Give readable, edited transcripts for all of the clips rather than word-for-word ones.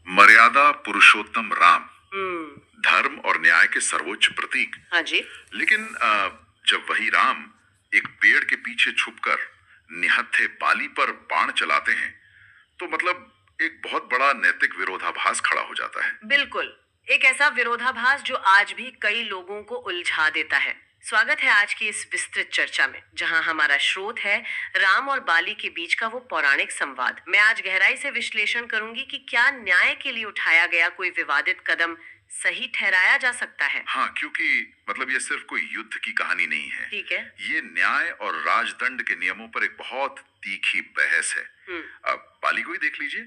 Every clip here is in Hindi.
मर्यादा पुरुषोत्तम राम, हम्म। धर्म और न्याय के सर्वोच्च प्रतीक। हाँ जी। लेकिन जब वही राम एक पेड़ के पीछे छुपकर निहत्थे बाली पर बाण चलाते हैं, तो मतलब एक बहुत बड़ा नैतिक विरोधाभास खड़ा हो जाता है। बिल्कुल। एक ऐसा विरोधाभास जो आज भी कई लोगों को उलझा देता है। स्वागत है आज की इस विस्तृत चर्चा में, जहां हमारा स्रोत है राम और बाली के बीच का वो पौराणिक संवाद। मैं आज गहराई से विश्लेषण करूंगी कि क्या न्याय के लिए उठाया गया कोई विवादित कदम सही ठहराया जा सकता है। हाँ, क्योंकि मतलब ये सिर्फ कोई युद्ध की कहानी नहीं है। ठीक है। ये न्याय और राजदंड के नियमों पर एक बहुत तीखी बहस है। अब बाली को ही देख लीजिए,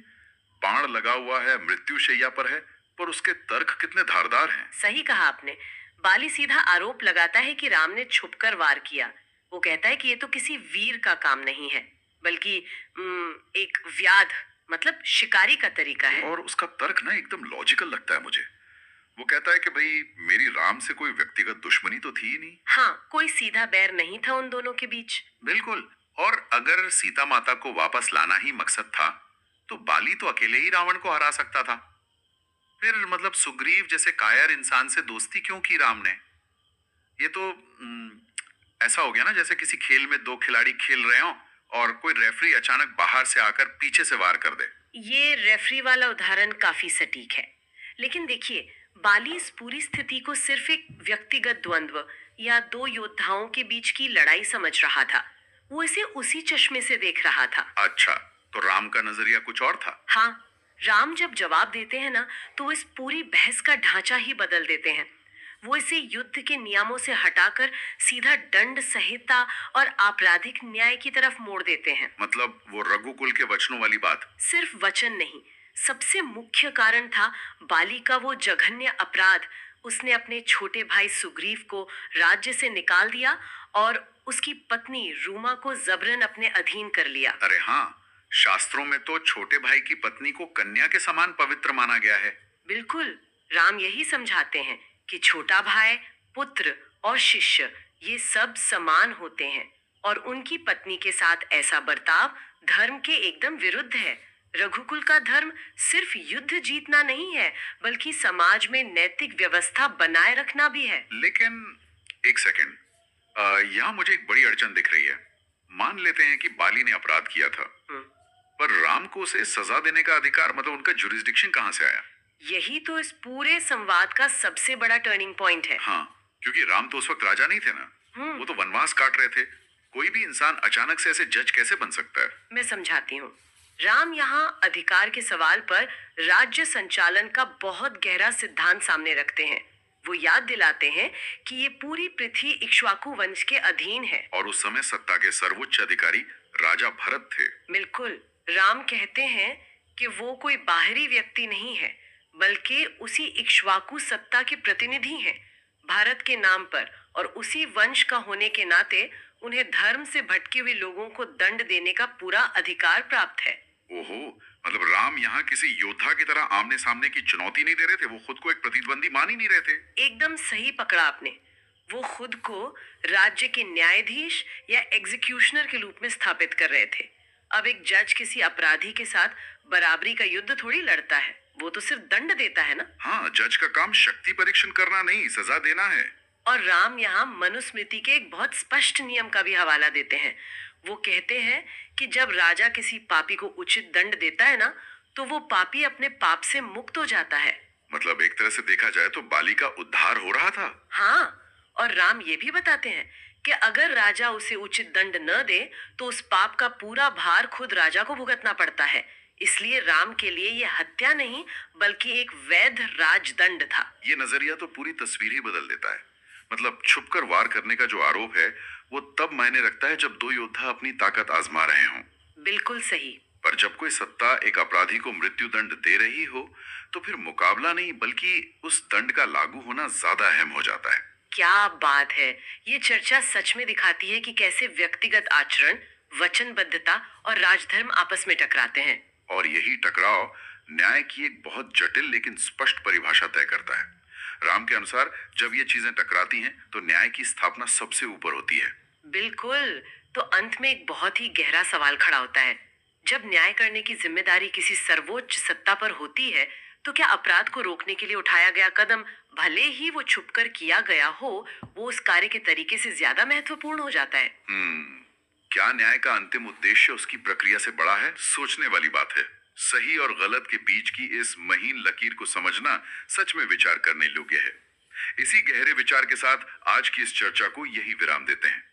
बाण लगा हुआ है, मृत्यु शैया पर है, पर उसके तर्क कितने धारदार हैं। सही कहा आपने। बाली सीधा आरोप लगाता है कि राम ने छुपकर वार किया। वो कहता है कि ये तो किसी वीर का काम नहीं है, बल्कि एक व्याध मतलब शिकारी का तरीका है। और उसका तर्क ना एकदम लॉजिकल लगता है मुझे। वो कहता है कि भाई मेरी राम से कोई व्यक्तिगत दुश्मनी तो थी ही नहीं। हाँ, कोई सीधा बैर नहीं था उन दोनों के बीच। बिल्कुल। और अगर सीता माता को वापस लाना ही मकसद था, तो बाली तो अकेले ही रावण को हरा सकता था। फिर मतलब सुग्रीव जैसे कायर इंसान से दोस्ती क्यों की राम ने? ये तो ऐसा हो गया ना जैसे किसी खेल में दो खिलाड़ी खेल रहे हो और कोई रेफरी अचानक बाहर से आकर पीछे से वार कर दे। ये रेफरी वाला उदाहरण काफी सटीक है। लेकिन देखिए, बाली इस पूरी स्थिति को सिर्फ एक व्यक्तिगत द्वंद्व या दो योद्धाओं के बीच की लड़ाई समझ रहा था। वो इसे उसी चश्मे से देख रहा था। अच्छा, तो राम का नजरिया कुछ और था। हाँ, राम जब जवाब देते हैं ना, तो वो इस पूरी बहस का ढांचा ही बदल देते हैं। वो इसे युद्ध के नियमों से हटाकर सीधा दंड संहिता और आपराधिक न्याय की तरफ मोड़ देते हैं। मतलब वो रघुकुल के वचनों वाली बात। सिर्फ वचन नहीं, सबसे मुख्य कारण था बाली का वो जघन्य अपराध। उसने अपने छोटे भाई सुग्रीव को राज्य से निकाल दिया और उसकी पत्नी रूमा को जबरन अपने अधीन कर लिया। अरे हाँ, शास्त्रों में तो छोटे भाई की पत्नी को कन्या के समान पवित्र माना गया है। बिल्कुल। राम यही समझाते हैं कि छोटा भाई, पुत्र और शिष्य ये सब समान होते हैं और उनकी पत्नी के साथ ऐसा बर्ताव धर्म के एकदम विरुद्ध है। रघुकुल का धर्म सिर्फ युद्ध जीतना नहीं है, बल्कि समाज में नैतिक व्यवस्था बनाए रखना भी है। लेकिन एक सेकंड, यहाँ मुझे एक बड़ी अड़चन दिख रही है। मान लेते हैं कि बाली ने अपराध किया था, पर राम को उसे सजा देने का अधिकार, मतलब उनका जुरिस्डिक्शन कहाँ से आया? यही तो इस पूरे संवाद का सबसे बड़ा टर्निंग पॉइंट है। हाँ, क्योंकि राम तो उस वक्त राजा नहीं थे ना। वो तो वनवास काट रहे थे। कोई भी इंसान अचानक से ऐसे जज कैसे बन सकता है? मैं समझाती हूँ। राम यहाँ अधिकार के सवाल पर राज्य संचालन का बहुत गहरा सिद्धांत सामने रखते हैं। वो याद दिलाते हैं कि ये पूरी पृथ्वी इक्ष्वाकु वंश के अधीन है। और उस समय सत्ता के सर्वोच्च अधिकारी राजा भरत थे। बिल्कुल। राम कहते हैं कि वो कोई बाहरी व्यक्ति नहीं है, बल्कि उसी इक्ष्वाकु सत्ता के प्रतिनिधि हैं। भारत के नाम पर और उसी वंश का होने के नाते उन्हें धर्म से भटके हुए लोगों को दंड देने का पूरा अधिकार प्राप्त है। ओहो, मतलब राम यहाँ किसी योद्धा की तरह आमने सामने की चुनौती नहीं दे रहे थे, वो खुद को एक प्रतिद्वंदी मान ही नहीं रहे थे। एकदम सही पकड़ा आपने। वो खुद को राज्य के न्यायाधीश या एग्जीक्यूशनर के रूप में स्थापित कर रहे थे। अब एक जज किसी अपराधी के साथ बराबरी का युद्ध थोड़ी लड़ता है, वो तो सिर्फ दंड देता है ना। हाँ, जज का काम शक्ति परीक्षण करना नहीं, सजा देना है। और राम यहाँ मनुस्मृति के एक बहुत स्पष्ट नियम का भी हवाला देते हैं। वो कहते हैं कि जब राजा किसी पापी को उचित दंड देता है ना, तो वो पापी अपने पाप से मुक्त हो जाता है। मतलब एक तरह से देखा जाए तो बाली का उद्धार हो रहा था। हाँ, और राम ये भी बताते हैं कि अगर राजा उसे उचित दंड न दे, तो उस पाप का पूरा भार खुद राजा को भुगतना पड़ता है। इसलिए राम के लिए ये हत्या नहीं, बल्कि एक वैध राजदंड था। ये नजरिया तो पूरी तस्वीर ही बदल देता है। मतलब छुपकर वार करने का जो आरोप है, वो तब मायने रखता है जब दो योद्धा अपनी ताकत आजमा रहे हों। बिल्कुल सही। पर जब कोई सत्ता एक अपराधी को मृत्यु दंड दे रही हो, तो फिर मुकाबला नहीं बल्कि उस दंड का लागू होना ज्यादा अहम हो जाता है। क्या बात है। ये चर्चा सच में दिखाती है कि कैसे व्यक्तिगत आचरण, वचनबद्धता और राजधर्म आपस में टकराते हैं। और यही टकराव न्याय की एक बहुत जटिल लेकिन स्पष्ट परिभाषा तय करता है। राम के अनुसार जब ये चीजें टकराती हैं, तो न्याय की स्थापना सबसे ऊपर होती है। बिल्कुल। तो अंत में एक बहुत ही गहरा सवाल खड़ा होता है। जब न्याय करने की जिम्मेदारी किसी सर्वोच्च सत्ता पर होती है, तो क्या अपराध को रोकने के लिए उठाया गया कदम, भले ही वो छुपकर किया गया हो, वो उस कार्य के तरीके से ज्यादा महत्वपूर्ण हो जाता है? क्या न्याय का अंतिम उद्देश्य उसकी प्रक्रिया से बड़ा है? सोचने वाली बात है। सही और गलत के बीच की इस महीन लकीर को समझना सच में विचार करने योग्य है। इसी गहरे विचार के साथ आज की इस चर्चा को यही विराम देते हैं।